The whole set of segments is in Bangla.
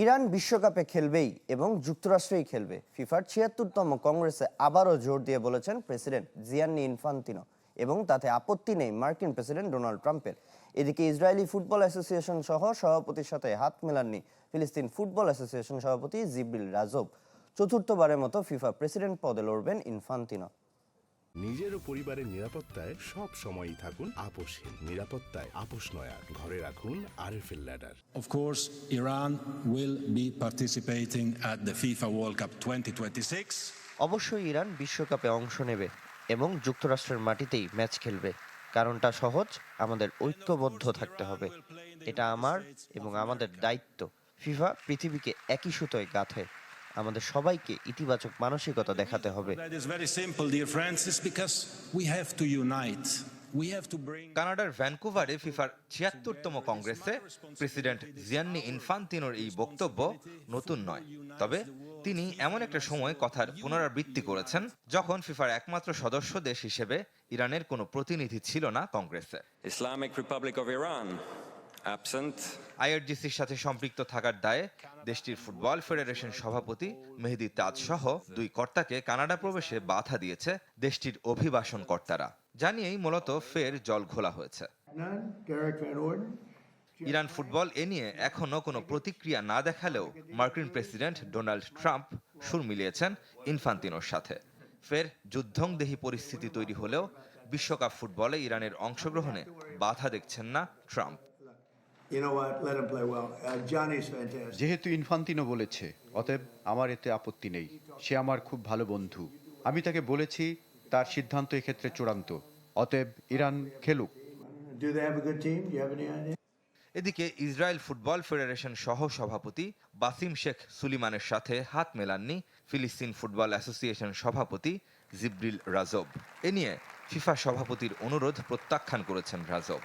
ইরান বিশ্বকাপে খেলবেই এবং যুক্তরাষ্ট্রেই খেলবে। ফিফার ৭৬তম কংগ্রেসে আবারও জোর দিয়ে বলেছেন প্রেসিডেন্ট জিয়ান্নি ইনফান্তিনো এবং তাতে আপত্তি নেই মার্কিন প্রেসিডেন্ট ডোনাল্ড ট্রাম্পের। এদিকে ইসরায়েলি ফুটবল অ্যাসোসিয়েশন সহ সভাপতির সাথে হাত মেলাননি ফিলিস্তিন ফুটবল অ্যাসোসিয়েশন সভাপতি জিব্রিল রাজব। চতুর্থবারের মতো ফিফা প্রেসিডেন্ট পদে লড়বেন ইনফান্তিনো। নিজের ও পরিবারের নিরাপত্তায় সব সময়ই থাকুন আপোষহীন। নিরাপত্তায় আপোষ নয় আর। ঘরে রাখুন RFL ladder. Of course, Iran will be participating at the FIFA World Cup 2026. অবশ্যই ইরান বিশ্বকাপে অংশ নেবে এবং যুক্তরাষ্ট্রের মাটিতেই ম্যাচ খেলবে। কারণটা সহজ, আমাদের ঐক্যবদ্ধ থাকতে হবে। এটা আমার এবং আমাদের দায়িত্ব। ফিফা পৃথিবীকে একই সুতোয় গাঁথে। আমাদের সবাইকে ইতিবাচক মানসিকতা দেখাতে হবে। That is very simple, dear friends. It's because we have to unite. We have to bring. কানাডার ভ্যানকুভারে ফিফার ৭৬তম কংগ্রেসে প্রেসিডেন্ট জিয়ান্নি ইনফান্তিনোর এই বক্তব্য নতুন নয়, তবে তিনি এমন একটা সময় কথার পুনরাবৃত্তি করেছেন যখন ফিফার একমাত্র সদস্য দেশ হিসেবে ইরানের কোনো প্রতিনিধি ছিল না কংগ্রেসে। Islamic Republic of Iran absent. আইআরজিসির সাথে সম্পৃক্ত থাকার দায়ে দেশটির ফুটবল ফেডারেশন সভাপতি মেহেদি তাজ সহ দুই কর্তাকে কানাডা প্রবেশে বাধা দিয়েছে দেশটির অভিবাসন কর্তারা। জানিয়েই মূলত ফের জল ঘোলা হয়েছে। ইরান ফুটবল এ নিয়ে এখনো কোনো প্রতিক্রিয়া না দেখালেও মার্কিন প্রেসিডেন্ট ডোনাল্ড ট্রাম্প সুর মিলিয়েছেন ইনফান্তিনোর সাথে। ফের যুদ্ধংদেহী পরিস্থিতি তৈরি হলেও বিশ্বকাপ ফুটবলে ইরানের অংশগ্রহণে বাধা দেখছেন না ট্রাম্প। যেহেতু ইনফান্তিনো বলেছে, অতএব আমার এতে আপত্তি নেই। সে আমার খুব ভালো বন্ধু। আমি তাকে বলেছি তার সিদ্ধান্ত এক্ষেত্রে চূড়ান্ত। অতএব ইরান খেলুক। এদিকে ইসরায়েল ফুটবল ফেডারেশন সহ সভাপতি বাসিম শেখ সুলিমানের সাথে হাত মেলাননি ফিলিস্তিন ফুটবল অ্যাসোসিয়েশন সভাপতি জিব্রিল রাজব। এ নিয়ে ফিফা সভাপতির অনুরোধ প্রত্যাখ্যান করেছেন রাজব।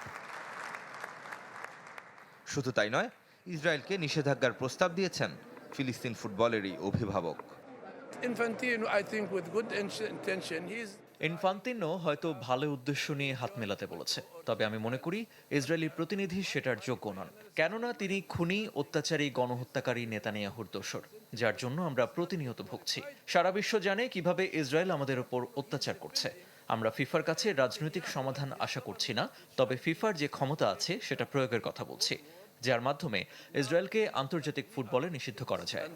শুধু তাই নয়, ইসরায়েলকে নিষেধাজ্ঞার প্রস্তাব দিয়েছেন ফিলিস্তিন ফুটবলেরই অভিভাবক। ইনফান্তিনো হয়তো ভালো উদ্দেশ্য নিয়ে হাত মেলাতে বলেছে, তবে আমি মনে করি ইসরায়েলি প্রতিনিধি সেটার যোগ্য নন। কেননা তিনি খুনি, অত্যাচারী, গণহত্যাকারী নেতানিয়াহুর দোসর, যার জন্য আমরা প্রতিনিয়ত ভুগছি। সারা বিশ্ব জানে কিভাবে ইসরায়েল আমাদের ওপর অত্যাচার করছে। আমরা ফিফার কাছে রাজনৈতিক সমাধান আশা করছি না, তবে ফিফার যে ক্ষমতা আছে সেটা প্রয়োগের কথা বলছি, যার মাধ্যমে ইসরায়েলকে আন্তর্জাতিক ফুটবলে নিষিদ্ধ করা যায়।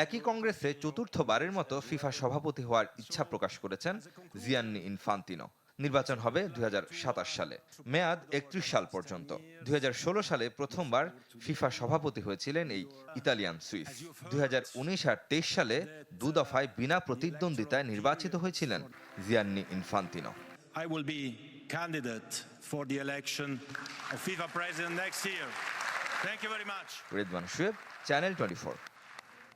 একই কংগ্রেসে চতুর্থবারের মতো ফিফা সভাপতি হওয়ার ইচ্ছা প্রকাশ করেছেন জিয়ান্নি ইনফান্তিনো। নির্বাচন হবে ২০২৭ সালে, মেয়াদ ৩১ সাল পর্যন্ত। ২০১৬ সালে প্রথমবার ফিফা সভাপতি হয়েছিলেন এই ইতালিয়ান সুইস। ২০১৯ আর ২৩ সালে দু দফায় বিনা প্রতিদ্বন্দ্বিতায় নির্বাচিত হয়েছিলেন Gianni Infantino. I will be candidate for the election of FIFA president next year. Thank you very much. Redwan Shoaib, channel 24।